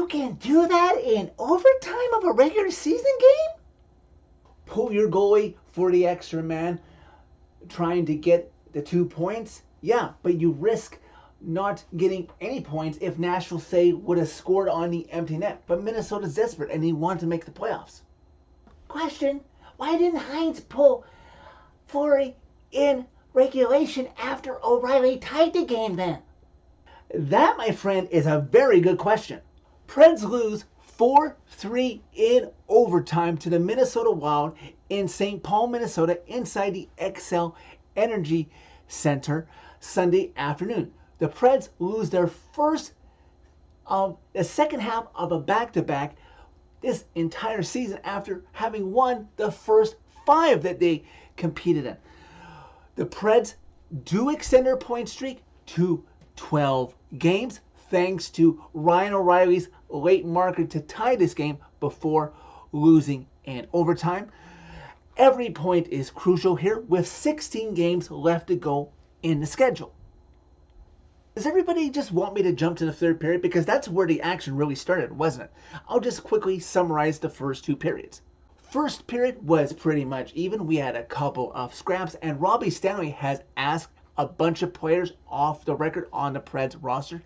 can do that in overtime of a regular season game? Pull your goalie for the extra man trying to get the 2 points? Yeah, but you risk not getting any points if Nashville, say, would have scored on the empty net. But Minnesota's desperate and they want to make the playoffs. Question, why didn't Hines pull Fleury in regulation after O'Reilly tied the game then? That, my friend, is a very good question. Preds lose 4-3 in overtime to the Minnesota Wild in St. Paul, Minnesota, inside the XL Energy Center Sunday afternoon. The Preds lose their first of the second half of a back-to-back this entire season after having won the first 5 that they competed in. The Preds do extend their point streak to 12 games thanks to Ryan O'Reilly's late marker to tie this game before losing in overtime. Every point is crucial here with 16 games left to go in the schedule. Does everybody just want me to jump to the third period? Because that's where the action really started, wasn't it? I'll just quickly summarize the first 2 periods. First period was pretty much even. We had a couple of scraps, and Robbie Stanley has asked a bunch of players off the record on the Preds roster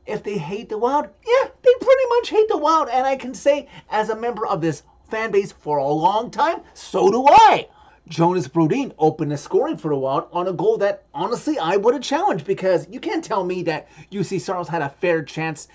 if they hate the Wild. Yeah, they pretty much hate the Wild, and I can say as a member of this fan base for a long time, so do I. Jonas Brodin opened the scoring for the Wild on a goal that, honestly, I would have challenged, because you can't tell me that UC Saros had a fair chance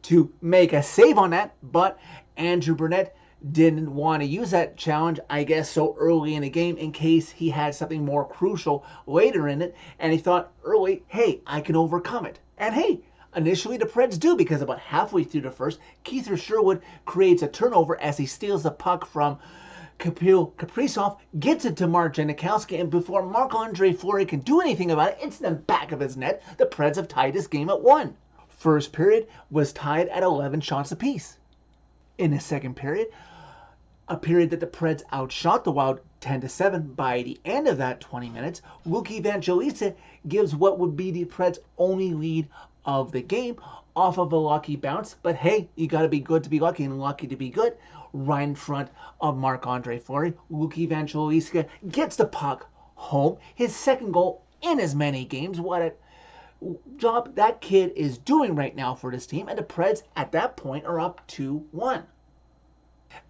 to make a save on that, but Andrew Burnett didn't want to use that challenge, I guess, so early in the game in case he had something more crucial later in it, and he thought early, hey, I can overcome it. And hey, initially the Preds do, because about halfway through the first, Keith Sherwood creates a turnover as he steals the puck from Kaprizov, gets it to Mark Janikowski, and before Marc-Andre Fleury can do anything about it, it's in the back of his net. The Preds have tied this game at 1. First period was tied at 11 shots apiece. In the second period, a period that the Preds outshot the Wild 10-7, by the end of that 20 minutes, Łuki Evangelista gives what would be the Preds' only lead of the game off of a lucky bounce. But hey, you got to be good to be lucky and lucky to be good. Right in front of Marc-Andre Fleury, Łuki Evangelista gets the puck home. His second goal in as many games. What a job that kid is doing right now for this team. And the Preds at that point are up 2-1.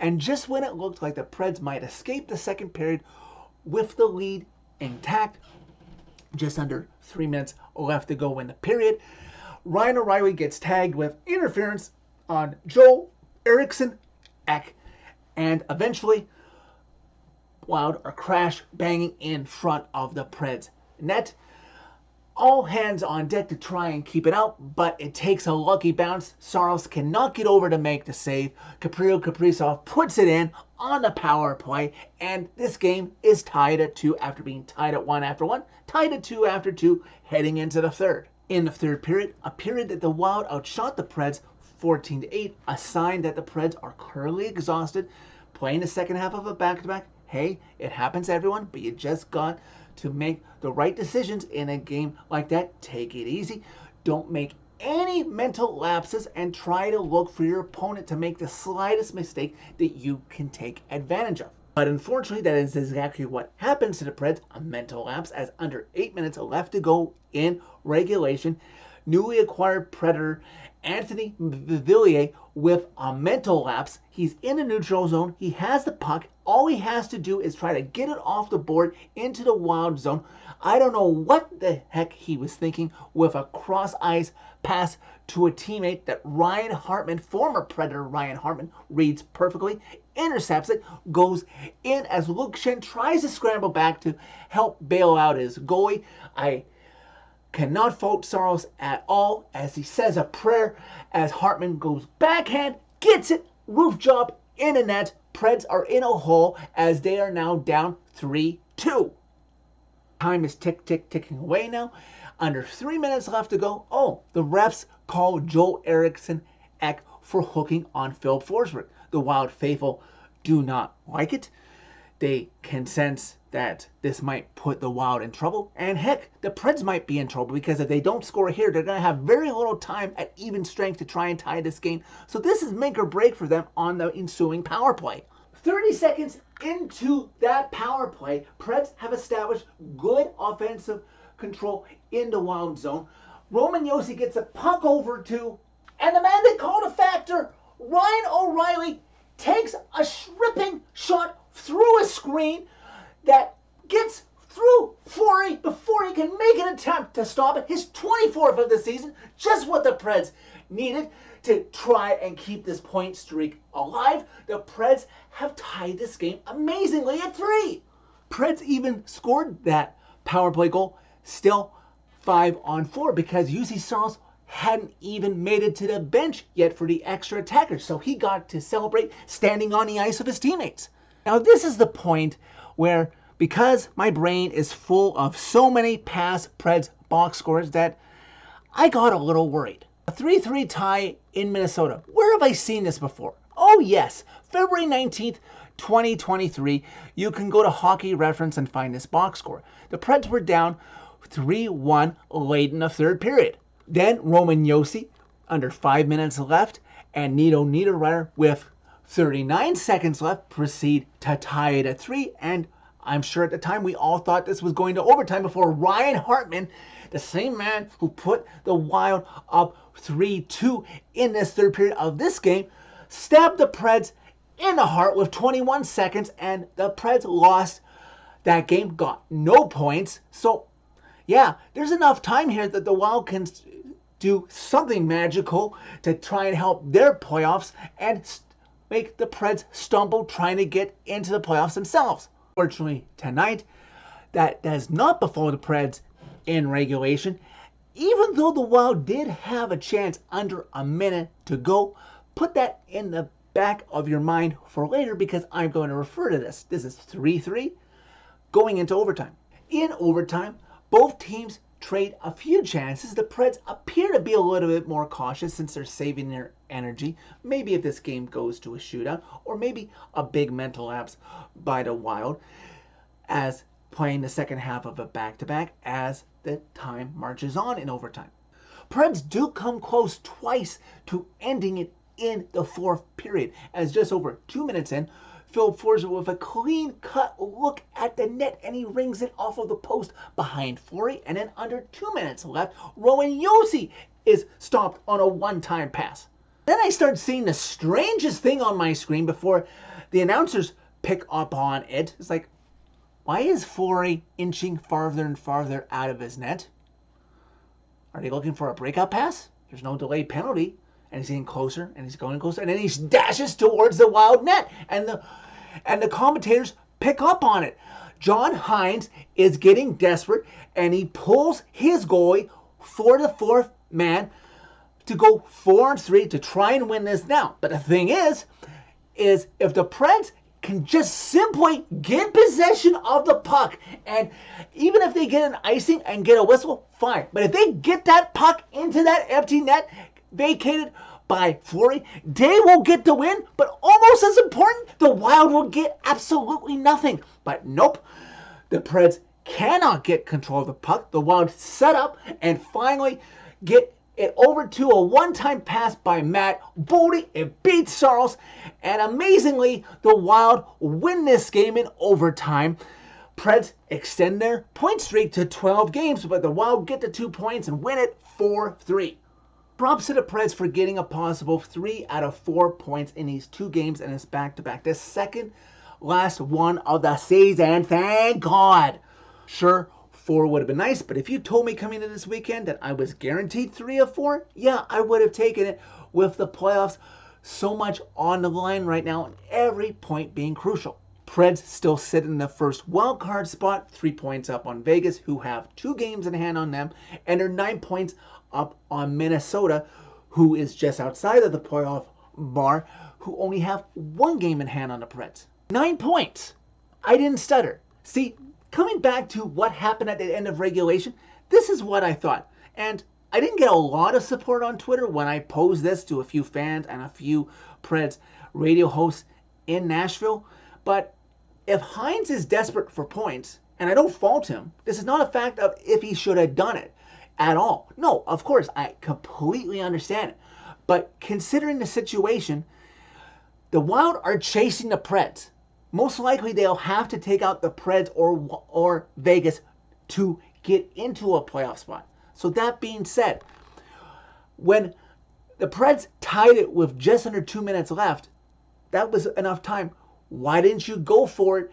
And just when it looked like the Preds might escape the second period with the lead intact, just under 3 minutes left to go in the period, Ryan O'Reilly gets tagged with interference on Joel Eriksson Ek, and eventually Wild are crash banging in front of the Preds net. All hands on deck to try and keep it out, but it takes a lucky bounce. Saros cannot get over to make the save. Kaprizov puts it in on the power play, and this game is tied at 2 after being tied at 1 after 1, tied at 2 after 2, heading into the third. In the third period, a period that the Wild outshot the Preds 14-8, a sign that the Preds are clearly exhausted, playing the second half of a back-to-back. Hey, it happens to everyone, but you just got to make the right decisions in a game like that. Take it easy. Don't make any mental lapses and try to look for your opponent to make the slightest mistake that you can take advantage of. But unfortunately, that is exactly what happens to the Preds, a mental lapse, as under 8 minutes left to go in regulation, newly acquired Predator Anthony Villiers with a mental lapse. He's in the neutral zone. He has the puck. All he has to do is try to get it off the board into the Wild zone. I don't know what the heck he was thinking with a cross-ice pass to a teammate that Ryan Hartman, former Predator Ryan Hartman, reads perfectly, intercepts it, goes in as Luke Shen tries to scramble back to help bail out his goalie. I cannot fault Saros at all as he says a prayer as Hartman goes backhand, gets it, roof job in the net. Preds are in a hole as they are now down 3-2. Time is ticking away now. Under 3 minutes left to go. Oh, the refs call Joel Eriksson Ek for hooking on Phil Forsberg. The Wild faithful do not like it. they can sense that this might put the Wild in trouble. And heck, the Preds might be in trouble because if they don't score here, they're going to have very little time at even strength to try and tie this game. So this is make or break for them on the ensuing power play. 30 seconds into that power play, Preds have established good offensive control in the Wild zone. Roman Josi gets a puck over to, and the man they called a factor, Ryan O'Reilly, takes a stripping shot through a screen that gets through Fleury before he can make an attempt to stop it. His 24th of the season, just what the Preds needed to try and keep this point streak alive. The Preds have tied this game amazingly at 3. Preds even scored that power play goal, still 5-on-4, because Juuse Saros hadn't even made it to the bench yet for the extra attacker, so he got to celebrate standing on the ice with his teammates. Now this is the point where, because my brain is full of so many past Preds box scores, that I got a little worried. A 3-3 tie in Minnesota. Where have I seen this before? Oh yes, February 19th, 2023. You can go to Hockey Reference and find this box score. The Preds were down 3-1 late in the third period. Then Roman Josi, under 5 minutes left, and Nino Niederreiter with 39 seconds left proceed to tie it at 3. And I'm sure at the time we all thought this was going to overtime before Ryan Hartman, the same man who put the Wild up 3-2 in this third period of this game, stabbed the Preds in the heart with 21 seconds, and the Preds lost that game, got no points. So yeah, there's enough time here that the Wild can do something magical to try and help their playoffs and make the Preds stumble trying to get into the playoffs themselves. Fortunately, tonight, that does not befall the Preds in regulation. Even though the Wild did have a chance under a minute to go, put that in the back of your mind for later, because I'm going to refer to this. This is 3-3 going into overtime. In overtime, both teams trade a few chances. The Preds appear to be a little bit more cautious since they're saving their energy. Maybe if this game goes to a shootout, or maybe a big mental lapse by the Wild as playing the second half of a back-to-back as the time marches on in overtime. Preds do come close twice to ending it in the fourth period, as just over 2 minutes in, Philip Forsberg with a clean-cut look at the net, and he rings it off of the post behind Fleury, and then under 2 minutes left, Roman Josi is stopped on a one-time pass. Then I start seeing the strangest thing on my screen before the announcers pick up on it. It's like, why is Fleury inching farther and farther out of his net? Are they looking for a breakout pass? There's no delayed penalty. And he's getting closer, and he's going closer, and then he dashes towards the Wild net. And the commentators pick up on it. John Hines is getting desperate, and he pulls his goalie for the fourth man to go 4-3 to try and win this now. But the thing is if the Preds can just simply get possession of the puck, and even if they get an icing and get a whistle, fine. But if they get that puck into that empty net, vacated by Fleury, they will get the win, but almost as important, the Wild will get absolutely nothing. But nope, the Preds cannot get control of the puck. The Wild set up and finally get it over to a one-time pass by Matt Boldy. It beats Saros, and amazingly, the Wild win this game in overtime. Preds extend their point streak to 12 games, but the Wild get the 2 points and win it 4-3. Props to the Preds for getting a possible 3 out of 4 points in these 2 games and it's back-to-back. The second last one of the season, thank God. Sure, 4 would have been nice, but if you told me coming into this weekend that I was guaranteed 3 of 4, yeah, I would have taken it, with the playoffs so much on the line right now and every point being crucial. Preds still sit in the first wild card spot, 3 points up on Vegas, who have 2 games in hand on them, and they're 9 points up on Minnesota, who is just outside of the playoff bar, who only have 1 game in hand on the Preds. 9 points. I didn't stutter. See, coming back to what happened at the end of regulation, this is what I thought. And I didn't get a lot of support on Twitter when I posed this to a few fans and a few Preds radio hosts in Nashville, but if Hines is desperate for points, and I don't fault him, this is not a fact of if he should have done it at all. No, of course, I completely understand it. But considering the situation, the Wild are chasing the Preds. Most likely they'll have to take out the Preds or Vegas to get into a playoff spot. So that being said, when the Preds tied it with just under 2 minutes left, that was enough time. Why didn't you go for it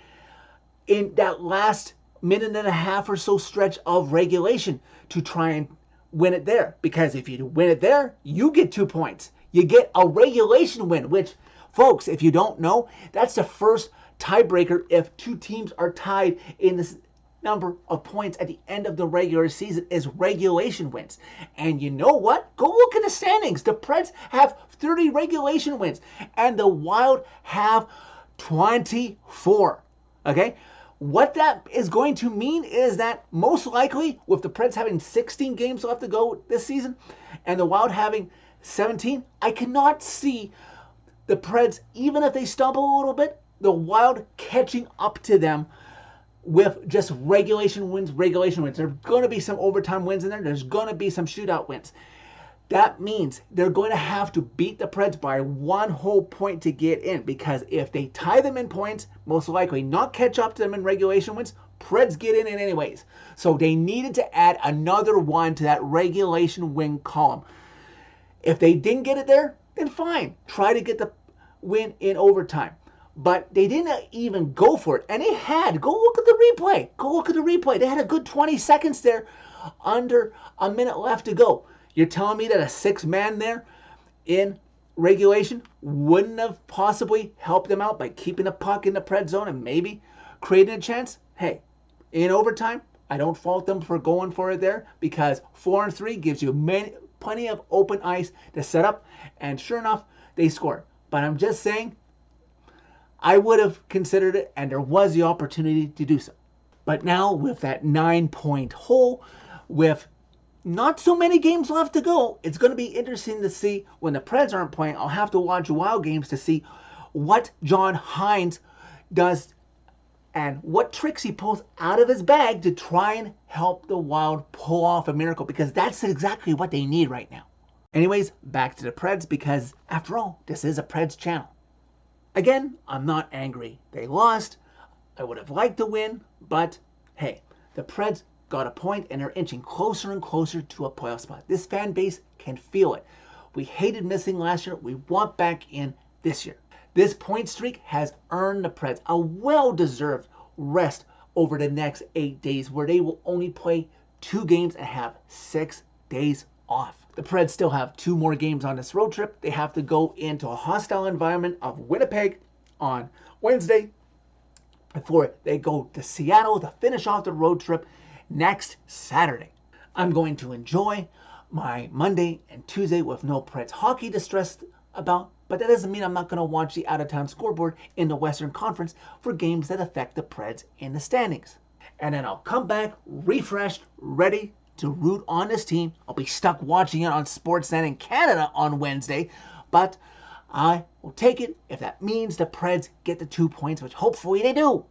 in that last minute and a half or so stretch of regulation to try and win it there? Because if you win it there, you get 2 points. You get a regulation win, which, folks, if you don't know, that's the first tiebreaker if two teams are tied in this number of points at the end of the regular season is regulation wins. And you know what? Go look at the standings. The Preds have 30 regulation wins and the Wild have 24. Okay? What that is going to mean is that most likely with the Preds having 16 games left to go this season and the Wild having 17, I cannot see the Preds, even if they stumble a little bit, the Wild catching up to them with just regulation wins. There's going to be some overtime wins in there. There's going to be some shootout wins. That means they're going to have to beat the Preds by 1 whole point to get in, because if they tie them in points, most likely not catch up to them in regulation wins, Preds get in anyways. So they needed to add another 1 to that regulation win column. If they didn't get it there, then fine. Try to get the win in overtime. But they didn't even go for it. And they had, go look at the replay. Go look at the replay. They had a good 20 seconds there, under a minute left to go. You're telling me that a 6-man there in regulation wouldn't have possibly helped them out by keeping the puck in the Pred zone and maybe creating a chance? Hey, in overtime, I don't fault them for going for it there, because 4-on-3 gives you plenty of open ice to set up. And sure enough, they scored. But I'm just saying, I would have considered it, and there was the opportunity to do so. But now with that 9-point hole, with not so many games left to go, it's going to be interesting to see when the Preds aren't playing. I'll have to watch Wild games to see what John Hines does and what tricks he pulls out of his bag to try and help the Wild pull off a miracle, because that's exactly what they need right now. Anyways, back to the Preds, because after all, this is a Preds channel. Again, I'm not angry they lost. I would have liked to win, but hey, the Preds got a point and are inching closer and closer to a playoff spot. This fan base can feel it. We hated missing last year. We want back in this year. This point streak has earned the Preds a well-deserved rest over the next 8 days, where they will only play 2 games and have 6 days off. The Preds still have 2 more games on this road trip. They have to go into a hostile environment of Winnipeg on Wednesday before they go to Seattle to finish off the road trip next Saturday. I'm going to enjoy my Monday and Tuesday with no Preds hockey to stress about, but that doesn't mean I'm not going to watch the out-of-town scoreboard in the Western Conference for games that affect the Preds in the standings. And then I'll come back refreshed, ready to root on this team. I'll be stuck watching it on Sportsnet in Canada on Wednesday, but I will take it if that means the Preds get the 2 points, which hopefully they do.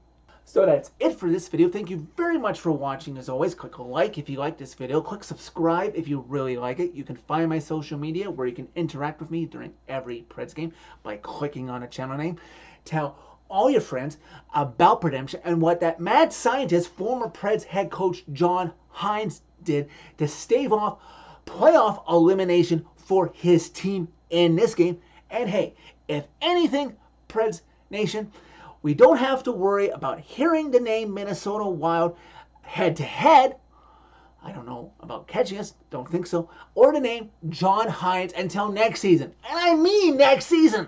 So that's it for this video. Thank you very much for watching. As always, click a like if you like this video. Click subscribe if you really like it. You can find my social media where you can interact with me during every Preds game by clicking on a channel name. Tell all your friends about Redemption and what that mad scientist, former Preds head coach John Hines, did to stave off playoff elimination for his team in this game. And hey, if anything, Preds Nation, we don't have to worry about hearing the name Minnesota Wild head to head. I don't know about catching us, don't think so. Or the name John Hines until next season. And I mean next season.